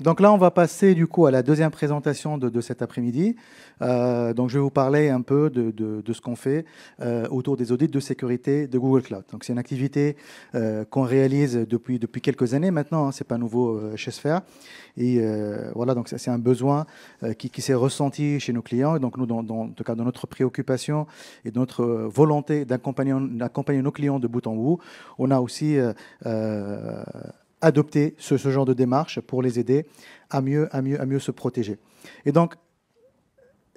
Donc là, on va passer du coup à la deuxième présentation de cet après-midi. Donc je vais vous parler un peu de ce qu'on fait autour des audits de sécurité de Google Cloud. Donc c'est une activité qu'on réalise depuis quelques années maintenant, hein, c'est pas nouveau chez Sphere. Et voilà, donc c'est un besoin qui s'est ressenti chez nos clients. Et donc nous, en tout cas, dans notre préoccupation et dans notre volonté d'accompagner nos clients de bout en bout, on a aussi adopter ce genre de démarche pour les aider à mieux se protéger. Et donc,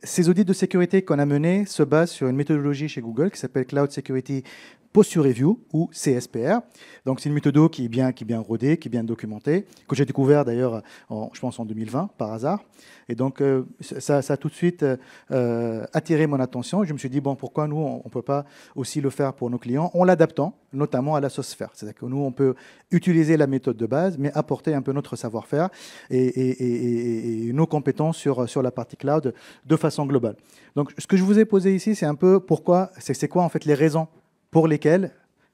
ces audits de sécurité qu'on a menés se basent sur une méthodologie chez Google qui s'appelle Cloud Security Posture Review ou CSPR. Donc, c'est une méthode qui est bien rodée, qui est bien documentée, que j'ai découvert d'ailleurs, je pense, en 2020, par hasard. Et donc, ça a tout de suite attiré mon attention. Je me suis dit, bon, pourquoi nous, on ne peut pas aussi le faire pour nos clients en l'adaptant, notamment à la sauce Sphere. C'est-à-dire que nous, on peut utiliser la méthode de base, mais apporter un peu notre savoir-faire et nos compétences sur la partie cloud de façon globale. Donc, ce que je vous ai posé ici, c'est un peu pourquoi, c'est quoi en fait les raisons pour lesquels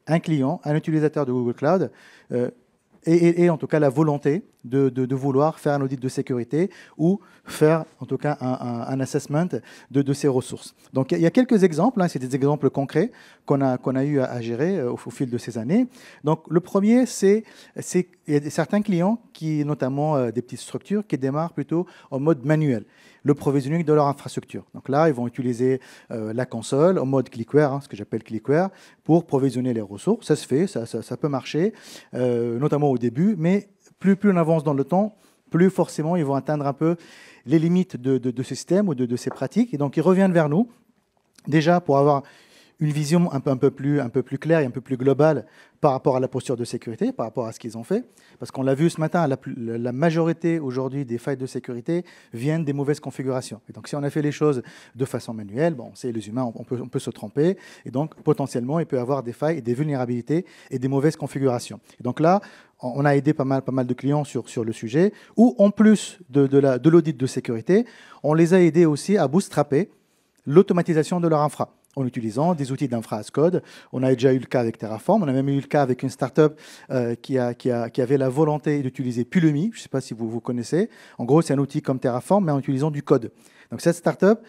un client, un utilisateur de Google Cloud, et en tout cas la volonté de vouloir faire un audit de sécurité ou faire en tout cas un assessment de ses ressources. Donc il y a quelques exemples, hein, c'est des exemples concrets qu'on a eu à gérer au fil de ces années. Donc le premier, c'est il y a certains clients qui, notamment des petites structures, qui démarrent plutôt en mode manuel, le provisioning de leur infrastructure. Donc là, ils vont utiliser la console en mode clickware, hein, ce que j'appelle clickware, pour provisionner les ressources. Ça se fait, ça peut marcher, notamment au début, mais plus on avance dans le temps, plus forcément ils vont atteindre un peu les limites de ce système ou de ces pratiques. Et donc ils reviennent vers nous, déjà pour avoir une vision un peu plus claire et un peu plus globale par rapport à la posture de sécurité, par rapport à ce qu'ils ont fait. Parce qu'on l'a vu ce matin, la majorité aujourd'hui des failles de sécurité viennent des mauvaises configurations. Et donc si on a fait les choses de façon manuelle, bon, c'est les humains, on peut se tromper. Et donc potentiellement, il peut y avoir des failles et des vulnérabilités et des mauvaises configurations. Et donc là, on a aidé pas mal de clients sur le sujet, où en plus de l'audit de sécurité, on les a aidés aussi à bootstrapper l'automatisation de leur infra, en utilisant des outils d'infra as code. On a déjà eu le cas avec Terraform, on a même eu le cas avec une startup qui avait la volonté d'utiliser Pulumi, je ne sais pas si vous connaissez. En gros, c'est un outil comme Terraform, mais en utilisant du code. Donc cette startup,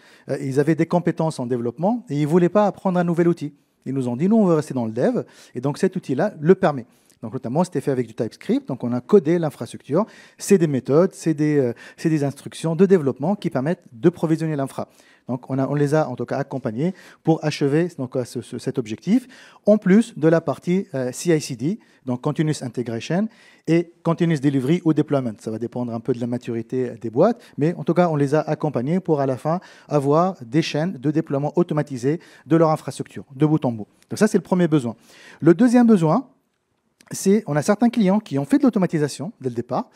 ils avaient des compétences en développement et ils ne voulaient pas apprendre un nouvel outil. Ils nous ont dit, nous, on veut rester dans le dev, et donc cet outil-là le permet. Donc notamment, c'était fait avec du TypeScript, donc on a codé l'infrastructure. C'est des méthodes, c'est des instructions de développement qui permettent de provisionner l'infra. Donc on les a en tout cas accompagnés pour achever donc, cet objectif, en plus de la partie CI/CD, donc Continuous Integration et Continuous Delivery ou Deployment. Ça va dépendre un peu de la maturité des boîtes, mais en tout cas on les a accompagnés pour à la fin avoir des chaînes de déploiement automatisées de leur infrastructure, de bout en bout. Donc ça c'est le premier besoin. Le deuxième besoin, on a certains clients qui ont fait de l'automatisation dès le départ,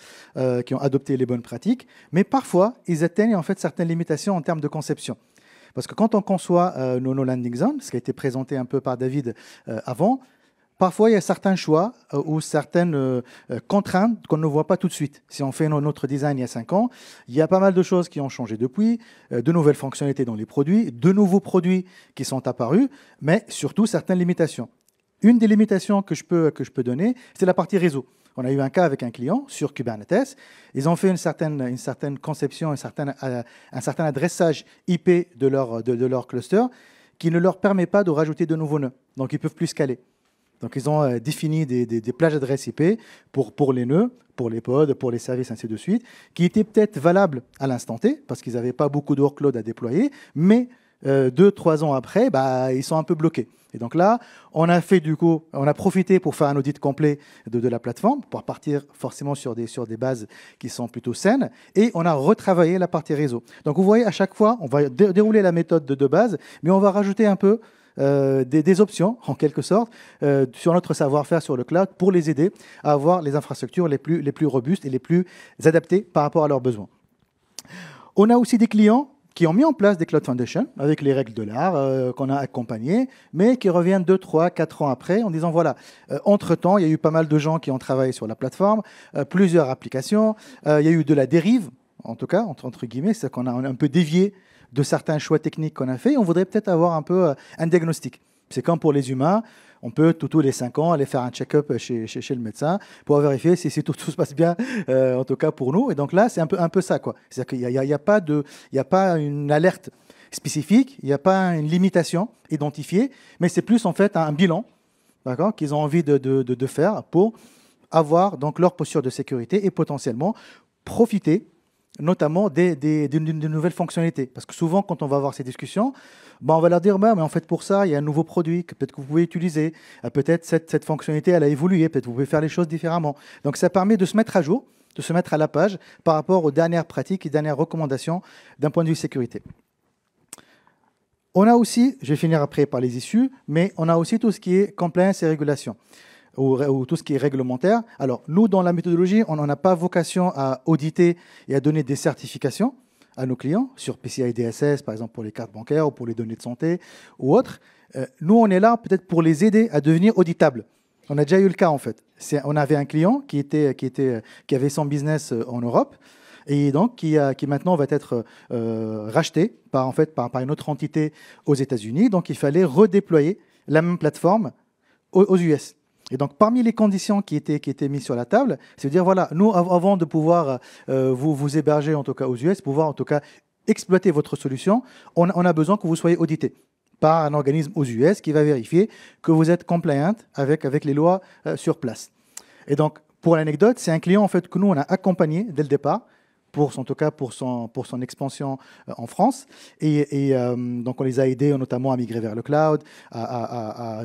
qui ont adopté les bonnes pratiques, mais parfois, ils atteignent en fait certaines limitations en termes de conception. Parce que quand on conçoit nos landing zones, ce qui a été présenté un peu par David avant, parfois, il y a certains choix ou certaines contraintes qu'on ne voit pas tout de suite. Si on fait notre design il y a 5 ans, il y a pas mal de choses qui ont changé depuis, de nouvelles fonctionnalités dans les produits, de nouveaux produits qui sont apparus, mais surtout certaines limitations. Une des limitations que je peux donner, c'est la partie réseau. On a eu un cas avec un client sur Kubernetes. Ils ont fait une certaine conception, un certain adressage IP de leur cluster qui ne leur permet pas de rajouter de nouveaux nœuds. Donc, ils ne peuvent plus scaler. Donc, ils ont défini des plages d'adresse IP pour les nœuds, pour les pods, pour les services, ainsi de suite, qui étaient peut-être valables à l'instant T, parce qu'ils n'avaient pas beaucoup de workload à déployer, mais 2-3 ans après, ils sont un peu bloqués. Et donc là, on a profité pour faire un audit complet de la plateforme, pour partir forcément sur des bases qui sont plutôt saines, et on a retravaillé la partie réseau. Donc vous voyez, à chaque fois, on va dérouler la méthode de base, mais on va rajouter un peu des options, en quelque sorte, sur notre savoir-faire sur le cloud pour les aider à avoir les infrastructures les plus robustes et les plus adaptées par rapport à leurs besoins. On a aussi des clients qui ont mis en place des Cloud Foundations avec les règles de l'art qu'on a accompagnées, mais qui reviennent 2, 3, 4 ans après en disant, voilà, entre-temps, il y a eu pas mal de gens qui ont travaillé sur la plateforme, plusieurs applications, il y a eu de la dérive, en tout cas, entre guillemets, c'est qu'on a un peu dévié de certains choix techniques qu'on a fait. On voudrait peut-être avoir un peu un diagnostic. C'est comme pour les humains, on peut tous les 5 ans aller faire un check-up chez le médecin pour vérifier si tout se passe bien, en tout cas pour nous. Et donc là, c'est un peu ça, quoi. C'est-à-dire qu'il n'y a pas une alerte spécifique, il n'y a pas une limitation identifiée, mais c'est plus en fait un bilan, d'accord, qu'ils ont envie de faire pour avoir donc leur posture de sécurité et potentiellement profiter notamment des nouvelles fonctionnalités. Parce que souvent, quand on va avoir ces discussions, ben, on va leur dire, bah, mais en fait, pour ça, il y a un nouveau produit que peut-être que vous pouvez utiliser. Peut-être cette fonctionnalité, elle a évolué. Peut-être que vous pouvez faire les choses différemment. Donc, ça permet de se mettre à jour, de se mettre à la page par rapport aux dernières pratiques et dernières recommandations d'un point de vue sécurité. On a aussi, je vais finir après par les issues, mais on a aussi tout ce qui est compliance et régulation, ou tout ce qui est réglementaire. Alors, nous, dans la méthodologie, on n'a pas vocation à auditer et à donner des certifications à nos clients sur PCI DSS, par exemple pour les cartes bancaires ou pour les données de santé ou autres. Nous, on est là peut-être pour les aider à devenir auditables. On a déjà eu le cas, en fait. On avait un client qui avait son business en Europe, et donc qui maintenant va être racheté par une autre entité aux États-Unis. Donc, il fallait redéployer la même plateforme aux US. Et donc, parmi les conditions qui étaient mises sur la table, c'est de dire, voilà, nous, avant de pouvoir vous héberger, en tout cas aux US, pouvoir en tout cas exploiter votre solution, on a besoin que vous soyez audité par un organisme aux US qui va vérifier que vous êtes compliant avec les lois sur place. Et donc, pour l'anecdote, c'est un client en fait, que nous, on a accompagné dès le départ, en tout cas pour son expansion en France. Et donc, on les a aidés notamment à migrer vers le cloud, à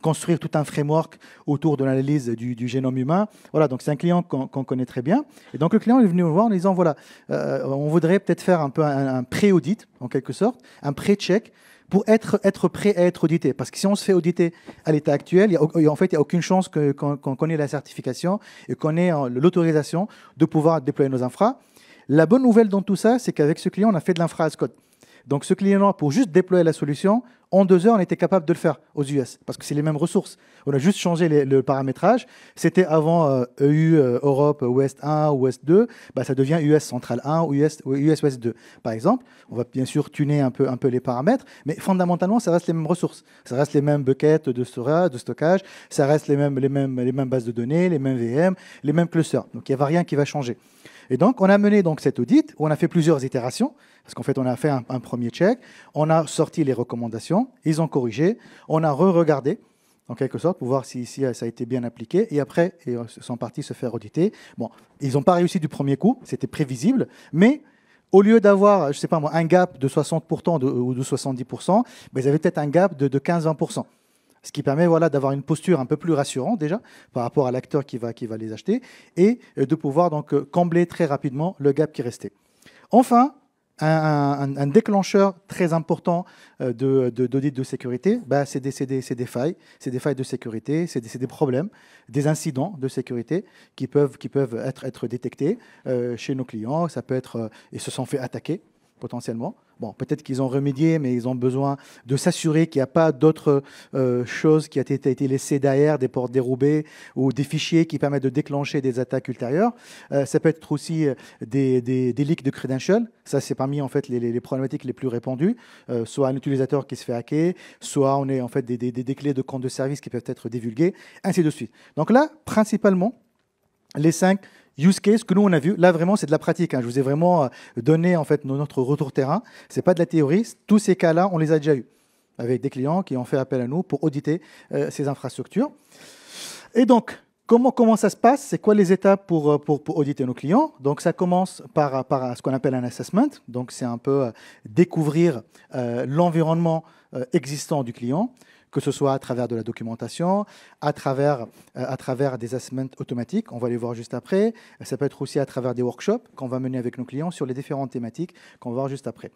construire tout un framework autour de l'analyse du génome humain. Voilà, donc c'est un client qu'on connaît très bien. Et donc, le client est venu nous voir en disant, voilà, on voudrait peut-être faire un peu un pré-audit, en quelque sorte, un pré-check, pour être prêt à être audité. Parce que si on se fait auditer à l'état actuel, il n'y a aucune chance qu'on connaisse la certification et qu'on ait l'autorisation de pouvoir déployer nos infras. La bonne nouvelle dans tout ça, c'est qu'avec ce client, on a fait de l'infra as code. Donc ce client-là, pour juste déployer la solution, en 2 heures, on était capable de le faire aux US, parce que c'est les mêmes ressources. On a juste changé le paramétrage. C'était avant EU Europe Ouest 1 ou Ouest 2, bah, ça devient US Central 1 ou US Ouest 2, par exemple. On va bien sûr tuner un peu les paramètres, mais fondamentalement, ça reste les mêmes ressources. Ça reste les mêmes buckets de stockage, ça reste les mêmes bases de données, les mêmes VM, les mêmes clusters. Donc il n'y a rien qui va changer. Et donc, on a mené donc cet audit où on a fait plusieurs itérations, parce qu'en fait, on a fait un premier check, on a sorti les recommandations, ils ont corrigé, on a re-regardé, en quelque sorte, pour voir si ça a été bien appliqué, et après, ils sont partis se faire auditer. Bon, ils n'ont pas réussi du premier coup, c'était prévisible, mais au lieu d'avoir, je sais pas moi, un gap de 60% ou de 70%, ben, ils avaient peut-être un gap de 15-20%. Ce qui permet voilà, d'avoir une posture un peu plus rassurante déjà par rapport à l'acteur qui va les acheter et de pouvoir donc combler très rapidement le gap qui restait. Enfin, un déclencheur très important d'audit de sécurité, bah, c'est des failles. C'est des failles de sécurité, c'est des problèmes, des incidents de sécurité qui peuvent être détectés chez nos clients. Ça peut être, ils se sont fait attaquer potentiellement. Bon, peut-être qu'ils ont remédié, mais ils ont besoin de s'assurer qu'il n'y a pas d'autres choses qui ont été laissées derrière, des portes dérobées ou des fichiers qui permettent de déclencher des attaques ultérieures. Ça peut être aussi des leaks de credentials. Ça, c'est parmi en fait les problématiques les plus répandues. Soit un utilisateur qui se fait hacker, soit on est en fait des clés de compte de service qui peuvent être divulguées, ainsi de suite. Donc là, principalement, les 5 use case que nous on a vu, là vraiment c'est de la pratique. Hein. Je vous ai vraiment donné en fait notre retour terrain. C'est pas de la théorie. Tous ces cas-là, on les a déjà eus avec des clients qui ont fait appel à nous pour auditer ces infrastructures. Et donc comment ça se passe? C'est quoi les étapes pour auditer nos clients? Donc ça commence par ce qu'on appelle un assessment. Donc c'est un peu découvrir l'environnement existant du client, que ce soit à travers de la documentation, à travers des assessments automatiques, on va les voir juste après. Ça peut être aussi à travers des workshops qu'on va mener avec nos clients sur les différentes thématiques qu'on va voir juste après.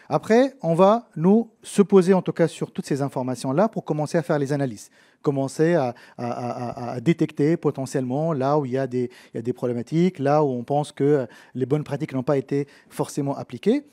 Après, on va nous se poser en tout cas sur toutes ces informations-là pour commencer à faire les analyses, commencer à détecter potentiellement là où il y a des problématiques, là où on pense que les bonnes pratiques n'ont pas été forcément appliquées.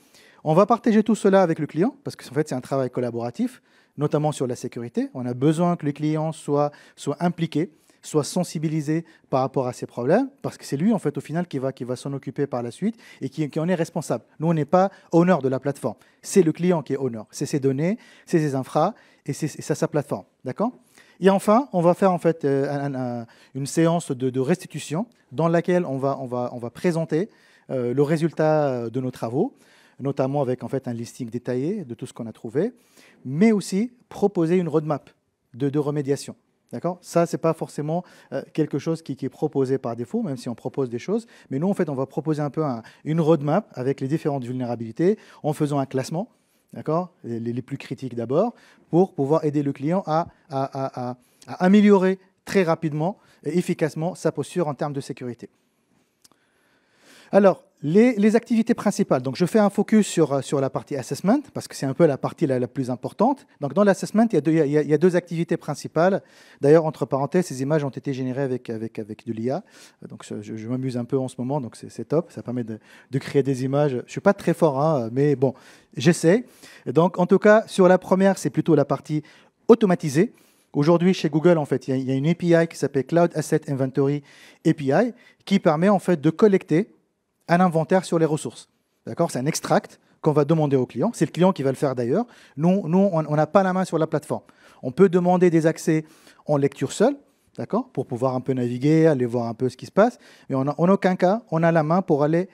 On va partager tout cela avec le client parce que en fait, c'est un travail collaboratif, notamment sur la sécurité. On a besoin que les clients soient impliqués, soit sensibilisé par rapport à ces problèmes, parce que c'est lui, en fait, au final, qui va s'en occuper par la suite et qui en est responsable. Nous, on n'est pas owner de la plateforme. C'est le client qui est owner. C'est ses données, c'est ses infras et c'est sa plateforme. D'accord ? Et enfin, on va faire en fait une séance de restitution dans laquelle on va présenter le résultat de nos travaux, notamment avec en fait un listing détaillé de tout ce qu'on a trouvé, mais aussi proposer une roadmap de remédiation. D'accord ? Ça, ce n'est pas forcément quelque chose qui est proposé par défaut, même si on propose des choses. Mais nous, en fait, on va proposer un peu une roadmap avec les différentes vulnérabilités en faisant un classement, d'accord ? Les plus critiques d'abord, pour pouvoir aider le client à améliorer très rapidement et efficacement sa posture en termes de sécurité. Alors, les activités principales. Donc, je fais un focus sur la partie assessment, parce que c'est un peu la partie la plus importante. Donc, dans l'assessment, il y a deux activités principales. D'ailleurs, entre parenthèses, ces images ont été générées avec de l'IA. Donc, je m'amuse un peu en ce moment, donc c'est top. Ça permet de créer des images. Je ne suis pas très fort, hein, mais bon, j'essaie. Donc, en tout cas, sur la première, c'est plutôt la partie automatisée. Aujourd'hui, chez Google, en fait, il y a une API qui s'appelle Cloud Asset Inventory API, qui permet en fait de collecter un inventaire sur les ressources. D'accord ? C'est un extract qu'on va demander au client. C'est le client qui va le faire d'ailleurs. Nous, on n'a pas la main sur la plateforme. On peut demander des accès en lecture seule, d'accord, pour pouvoir un peu naviguer, aller voir un peu ce qui se passe. Mais en aucun cas, on a la main pour aller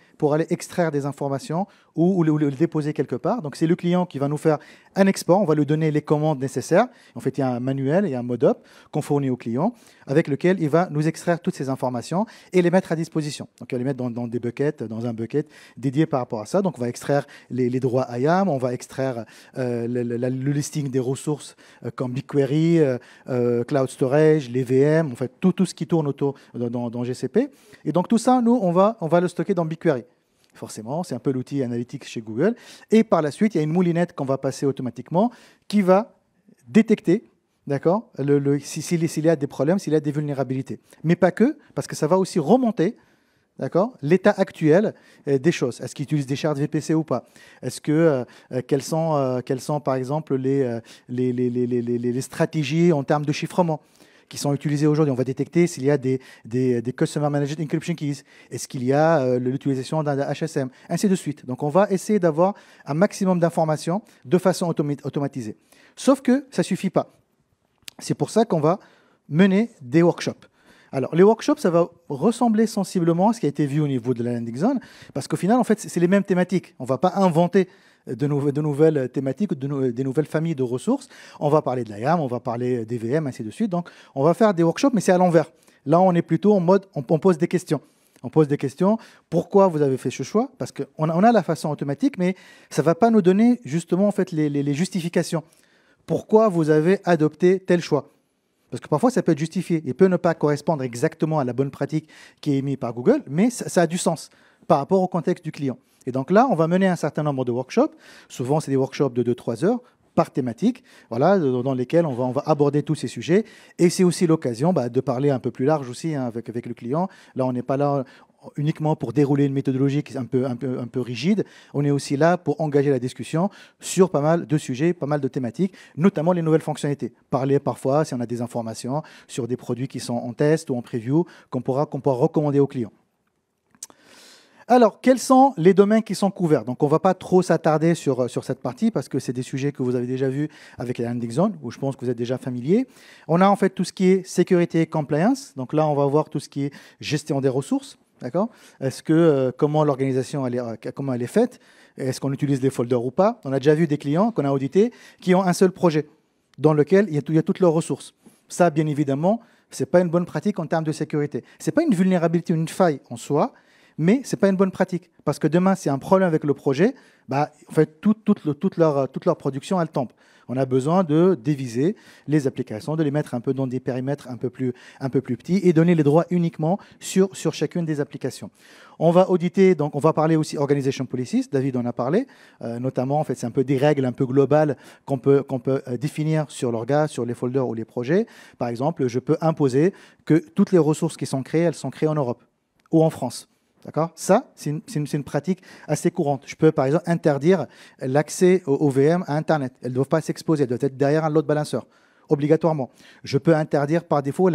extraire des informations ou le déposer quelque part. Donc, c'est le client qui va nous faire un export. On va lui donner les commandes nécessaires. En fait, il y a un manuel, il y a un mode-up qu'on fournit au client avec lequel il va nous extraire toutes ces informations et les mettre à disposition. Donc, il va les mettre dans des buckets, dans un bucket dédié par rapport à ça. Donc, on va extraire les droits IAM, on va extraire le listing des ressources comme BigQuery, Cloud Storage, les VM, en fait, tout ce qui tourne autour dans GCP. Et donc, tout ça, nous, on va le stocker dans BigQuery. Forcément, c'est un peu l'outil analytique chez Google. Et par la suite, il y a une moulinette qu'on va passer automatiquement qui va détecter, d'accord, s'il y a des problèmes, s'il y a des vulnérabilités. Mais pas que, parce que ça va aussi remonter, d'accord, l'état actuel des choses. Est-ce qu'ils utilisent des shards VPC ou pas? Est-ce que quelles sont, par exemple, les stratégies en termes de chiffrement qui sont utilisés aujourd'hui? On va détecter s'il y a des Customer Managed Encryption Keys. Est-ce qu'il y a l'utilisation d'un HSM? Ainsi de suite. Donc, on va essayer d'avoir un maximum d'informations de façon automatisée. Sauf que ça ne suffit pas. C'est pour ça qu'on va mener des workshops. Alors, les workshops, ça va ressembler sensiblement à ce qui a été vu au niveau de la landing zone, parce qu'au final, en fait, c'est les mêmes thématiques. On ne va pas inventer de nouvelles thématiques, des nouvelles familles de ressources. On va parler de l'IAM, on va parler des VM, ainsi de suite. Donc, on va faire des workshops, mais c'est à l'envers. Là, on est plutôt en mode, on pose des questions. On pose des questions. Pourquoi vous avez fait ce choix? Parce qu'on a la façon automatique, mais ça ne va pas nous donner justement en fait, les justifications. Pourquoi vous avez adopté tel choix? Parce que parfois, ça peut être justifié. Il peut ne pas correspondre exactement à la bonne pratique qui est émise par Google, mais ça a du sens par rapport au contexte du client. Et donc là, on va mener un certain nombre de workshops. Souvent, c'est des workshops de 2-3 heures par thématique, voilà, dans lesquels on va aborder tous ces sujets. Et c'est aussi l'occasion de parler un peu plus large aussi hein, avec le client. Là, on n'est pas là uniquement pour dérouler une méthodologie qui est un peu rigide. On est aussi là pour engager la discussion sur pas mal de sujets, pas mal de thématiques, notamment les nouvelles fonctionnalités. Parler parfois, si on a des informations, sur des produits qui sont en test ou en preview, qu'on pourra recommander aux clients. Alors, quels sont les domaines qui sont couverts? Donc, on ne va pas trop s'attarder sur cette partie parce que c'est des sujets que vous avez déjà vus avec la landing zone, où je pense que vous êtes déjà familier. On a en fait tout ce qui est sécurité et compliance. Donc là, on va voir tout ce qui est gestion des ressources. D'accord? Est-ce que, comment l'organisation comment elle est faite? Est-ce qu'on utilise des folders ou pas? On a déjà vu des clients qu'on a audités qui ont un seul projet dans lequel il y a toutes leurs ressources. Ça, bien évidemment, ce n'est pas une bonne pratique en termes de sécurité. Ce n'est pas une vulnérabilité, une faille en soi, mais ce n'est pas une bonne pratique. Parce que demain, s'il y a un problème avec le projet, en fait, toute leur production, elle tombe. On a besoin de diviser les applications, de les mettre un peu dans des périmètres un peu plus petits et donner les droits uniquement sur chacune des applications. On va auditer, donc on va parler aussi Organization Policies, David en a parlé, notamment, en fait, c'est un peu des règles un peu globales qu'on peut définir sur l'orga, sur les folders ou les projets. Par exemple, je peux imposer que toutes les ressources qui sont créées, elles sont créées en Europe ou en France. D'accord? Ça, c'est une pratique assez courante. Je peux, par exemple, interdire l'accès aux VM à Internet. Elles ne doivent pas s'exposer, elles doivent être derrière un load balancer. obligatoirement. Je peux interdire par défaut,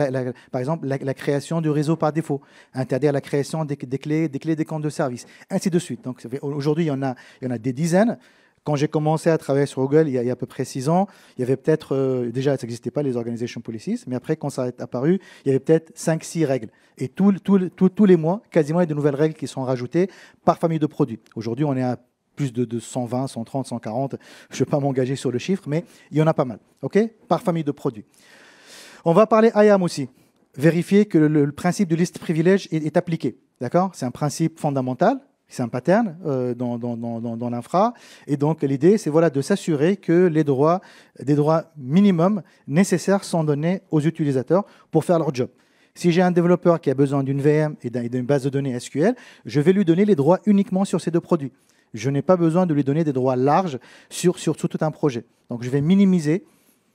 par exemple, la création du réseau par défaut, interdire la création des clés des comptes de service, ainsi de suite. Donc aujourd'hui, il y en a des dizaines. Quand j'ai commencé à travailler sur Google, il y a à peu près 6 ans, il y avait peut-être, déjà, ça n'existait pas, les organization policies, mais après, quand ça est apparu, il y avait peut-être 5-6 règles. Et tous les mois, quasiment, il y a de nouvelles règles qui sont rajoutées par famille de produits. Aujourd'hui, on est à plus de 120, 130, 140. Je ne vais pas m'engager sur le chiffre, mais il y en a pas mal, OK, par famille de produits. On va parler IAM aussi. Vérifier que le principe de liste privilège est appliqué. D'accord? C'est un principe fondamental. C'est un pattern dans l'infra. Et donc, l'idée, c'est voilà, de s'assurer que des droits minimums nécessaires sont donnés aux utilisateurs pour faire leur job. Si j'ai un développeur qui a besoin d'une VM et d'une base de données SQL, je vais lui donner les droits uniquement sur ces deux produits. Je n'ai pas besoin de lui donner des droits larges sur tout un projet. Donc, je vais minimiser,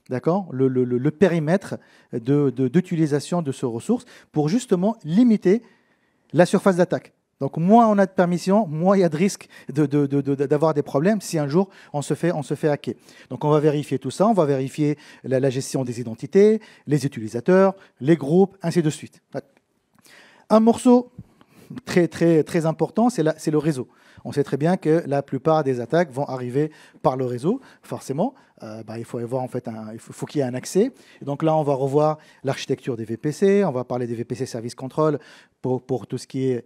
d'accord, le périmètre d'utilisation de ces ressources pour justement limiter la surface d'attaque. Donc, moins on a de permissions, moins il y a de risque d'avoir des problèmes si un jour on se fait hacker. Donc, on va vérifier tout ça. On va vérifier la gestion des identités, les utilisateurs, les groupes, ainsi de suite. Un morceau très, très, très important, c'est le réseau. On sait très bien que la plupart des attaques vont arriver par le réseau, forcément. Il faut avoir, en fait, il faut qu'il y ait un accès. Et donc là, on va revoir l'architecture des VPC. On va parler des VPC Service Control pour tout ce qui est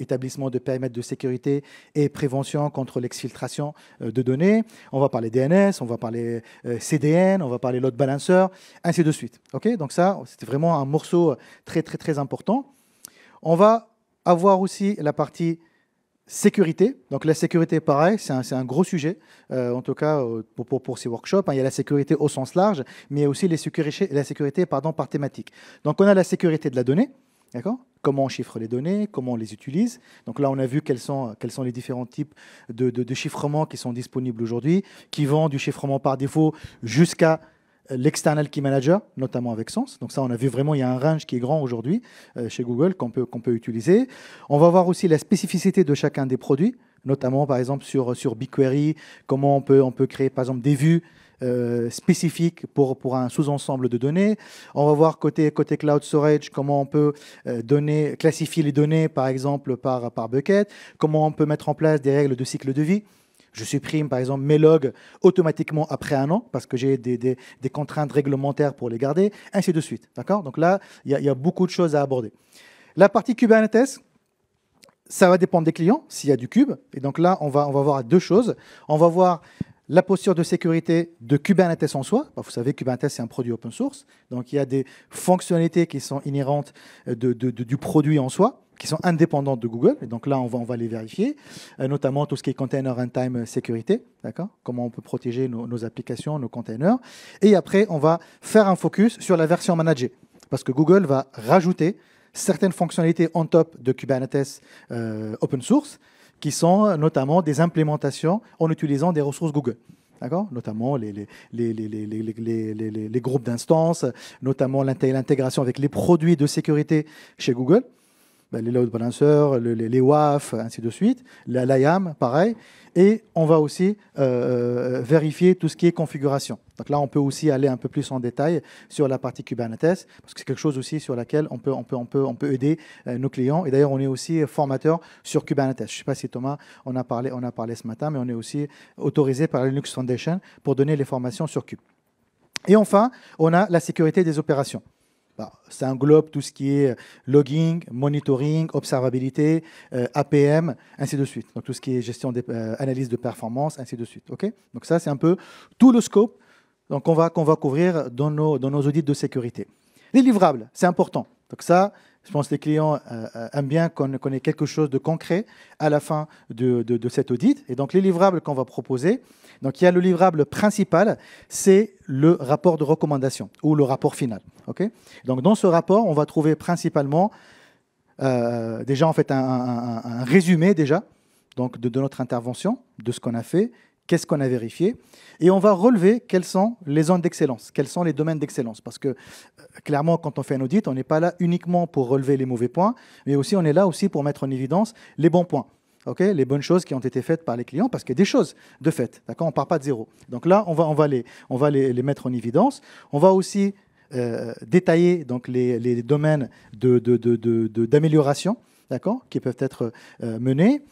établissement de périmètre de sécurité et prévention contre l'exfiltration de données. On va parler DNS, on va parler CDN, on va parler load balancer, ainsi de suite. Okay, donc ça, c'était vraiment un morceau très, très, très important. On va avoir aussi la partie sécurité. Donc la sécurité, pareil, c'est un gros sujet, en tout cas pour ces workshops. Il y a la sécurité au sens large, mais il y a aussi la sécurité par thématique. Donc on a la sécurité de la donnée, d'accord ? Comment on chiffre les données, comment on les utilise. Donc là, on a vu quels sont les différents types de chiffrement qui sont disponibles aujourd'hui, qui vont du chiffrement par défaut jusqu'à l'external key manager, notamment avec Sens. Donc ça, on a vu vraiment, il y a un range qui est grand aujourd'hui chez Google qu'on peut utiliser. On va voir aussi la spécificité de chacun des produits, notamment par exemple sur BigQuery, comment on peut créer par exemple des vues spécifiques pour un sous-ensemble de données. On va voir côté cloud storage, comment on peut classifier les données par exemple par bucket, comment on peut mettre en place des règles de cycle de vie. Je supprime, par exemple, mes logs automatiquement après 1 an parce que j'ai des contraintes réglementaires pour les garder, ainsi de suite. D'accord ? Donc là, il y a beaucoup de choses à aborder. La partie Kubernetes, ça va dépendre des clients, s'il y a du Kube. Et donc là, on va voir 2 choses. On va voir la posture de sécurité de Kubernetes en soi. Vous savez, Kubernetes, c'est un produit open source. Donc il y a des fonctionnalités qui sont inhérentes du produit en soi, qui sont indépendantes de Google. Et donc là, on va les vérifier, notamment tout ce qui est container runtime sécurité, d'accord ? Comment on peut protéger nos applications, nos containers. Et après, on va faire un focus sur la version managée, parce que Google va rajouter certaines fonctionnalités on top de Kubernetes open source, qui sont notamment des implémentations en utilisant des ressources Google. D'accord ? Notamment les groupes d'instances, notamment l'intégration avec les produits de sécurité chez Google. Les load balancers, les WAF, ainsi de suite, l'IAM, pareil. Et on va aussi vérifier tout ce qui est configuration. Donc là, on peut aussi aller un peu plus en détail sur la partie Kubernetes, parce que c'est quelque chose aussi sur laquelle on peut aider nos clients. Et d'ailleurs, on est aussi formateur sur Kubernetes. Je ne sais pas si Thomas on a parlé ce matin, mais on est aussi autorisé par la Linux Foundation pour donner les formations sur Kube. Et enfin, on a la sécurité des opérations. Ça englobe tout ce qui est logging, monitoring, observabilité, APM, ainsi de suite. Donc tout ce qui est gestion des analyses de performance, ainsi de suite. Okay ? Donc ça, c'est un peu tout le scope qu'on va couvrir dans nos audits de sécurité. Les livrables, c'est important. Donc ça, je pense que les clients aiment bien qu'on ait quelque chose de concret à la fin de cet audit. Et donc les livrables qu'on va proposer, donc il y a le livrable principal, c'est le rapport de recommandation ou le rapport final. Okay ? Donc dans ce rapport, on va trouver principalement déjà en fait un résumé déjà donc de notre intervention, de ce qu'on a fait, qu'est-ce qu'on a vérifié, et on va relever quelles sont les zones d'excellence, quels sont les domaines d'excellence. Parce que clairement, quand on fait un audit, on n'est pas là uniquement pour relever les mauvais points, mais aussi on est là aussi pour mettre en évidence les bons points. les bonnes choses qui ont été faites par les clients, parce qu'il y a des choses de fait, d'accord, on ne part pas de zéro. Donc là, on va les mettre en évidence. On va aussi détailler donc, les domaines d'amélioration, d'accord, qui peuvent être menés.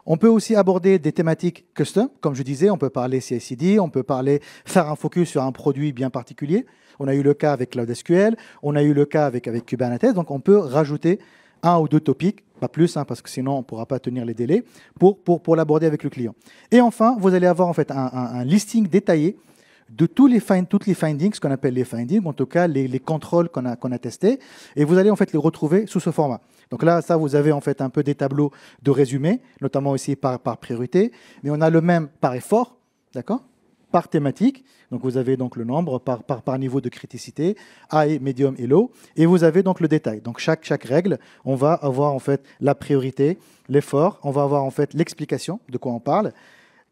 On peut aussi aborder des thématiques custom, comme je disais, on peut parler CI/CD, on peut faire un focus sur un produit bien particulier. On a eu le cas avec Cloud SQL, on a eu le cas avec Kubernetes, donc on peut rajouter un ou deux topics, pas plus, parce que sinon on ne pourra pas tenir les délais, pour l'aborder avec le client. Et enfin, vous allez avoir en fait un listing détaillé de toutes les findings, ce qu'on appelle les findings, en tout cas les contrôles qu'on a testés, et vous allez en fait les retrouver sous ce format. Donc là, ça, vous avez en fait un peu des tableaux de résumé, notamment aussi par priorité, mais on a le même par effort, d'accord, par thématique. Donc vous avez donc le nombre par niveau de criticité, high, medium et low, et vous avez donc le détail. Donc chaque règle, on va avoir en fait la priorité, l'effort, on va avoir en fait l'explication de quoi on parle.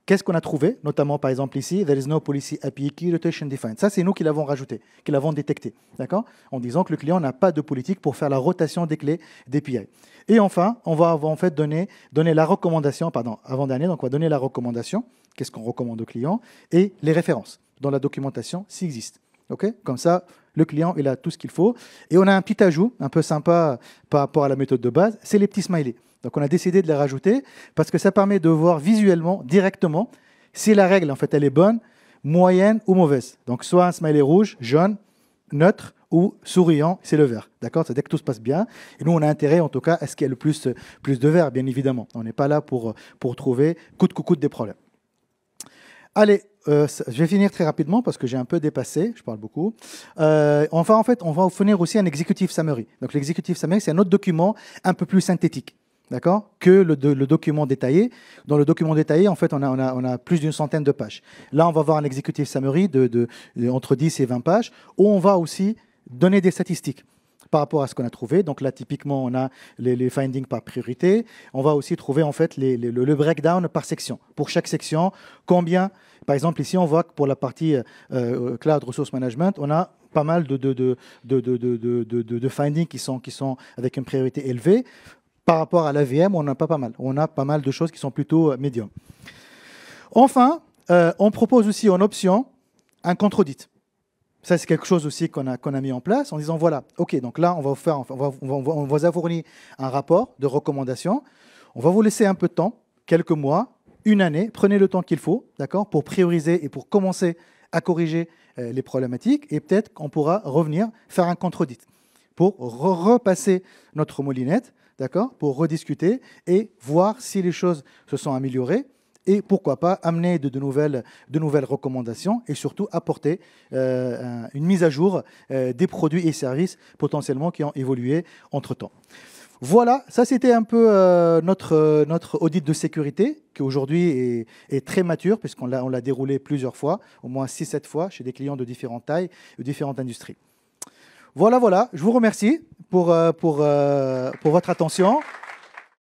Qu'est-ce qu'on a trouvé, notamment par exemple ici, there is no policy API key rotation defined. Ça, c'est nous qui l'avons rajouté, qui l'avons détecté, d'accord, en disant que le client n'a pas de politique pour faire la rotation des clés d'API. Et enfin, on va en fait donner la recommandation, avant-dernier, donc on va donner la recommandation, qu'est-ce qu'on recommande au client, et les références dans la documentation s'il existe. Okay, comme ça, le client, il a tout ce qu'il faut. Et on a un petit ajout, un peu sympa par rapport à la méthode de base, c'est les petits smileys. Donc on a décidé de les rajouter parce que ça permet de voir visuellement, directement, si la règle, en fait, elle est bonne, moyenne ou mauvaise. Donc soit un smiley rouge, jaune, neutre ou souriant, c'est le vert. D'accord, c'est dès que tout se passe bien. Et nous, on a intérêt, en tout cas, à ce qu'il y ait le plus de vert, bien évidemment. On n'est pas là pour trouver coûte des problèmes. Allez, je vais finir très rapidement parce que j'ai un peu dépassé, je parle beaucoup. On va finir aussi un executive summary. Donc l'executive summary, c'est un autre document un peu plus synthétique. D'accord, que le document détaillé. Dans le document détaillé, en fait, on a plus d'une centaine de pages. Là, on va avoir un executive summary entre 10 et 20 pages, où on va aussi donner des statistiques par rapport à ce qu'on a trouvé. Donc là, typiquement, on a les findings par priorité. On va aussi trouver en fait le breakdown par section. Pour chaque section, combien, par exemple, ici, on voit que pour la partie Cloud Resource Management, on a pas mal de findings qui sont avec une priorité élevée. Par rapport à l'AVM, on n'a pas mal. On a pas mal de choses qui sont plutôt médium. Enfin, on propose aussi en option un contre-audit. Ça, c'est quelque chose aussi qu'on a mis en place en disant, voilà, OK, donc là, on va vous fournir un rapport de recommandation. On va vous laisser un peu de temps, quelques mois, une année. Prenez le temps qu'il faut, d'accord, pour prioriser et pour commencer à corriger les problématiques. Et peut-être qu'on pourra revenir faire un contre-audit pour repasser notre moulinette, d'accord, pour rediscuter et voir si les choses se sont améliorées et pourquoi pas amener de nouvelles recommandations et surtout apporter une mise à jour des produits et services potentiellement qui ont évolué entre-temps. Voilà, ça c'était un peu notre audit de sécurité qui aujourd'hui est très mature puisqu'on l'a déroulé plusieurs fois, au moins 6-7 fois chez des clients de différentes tailles, de différentes industries. Voilà, je vous remercie pour votre attention.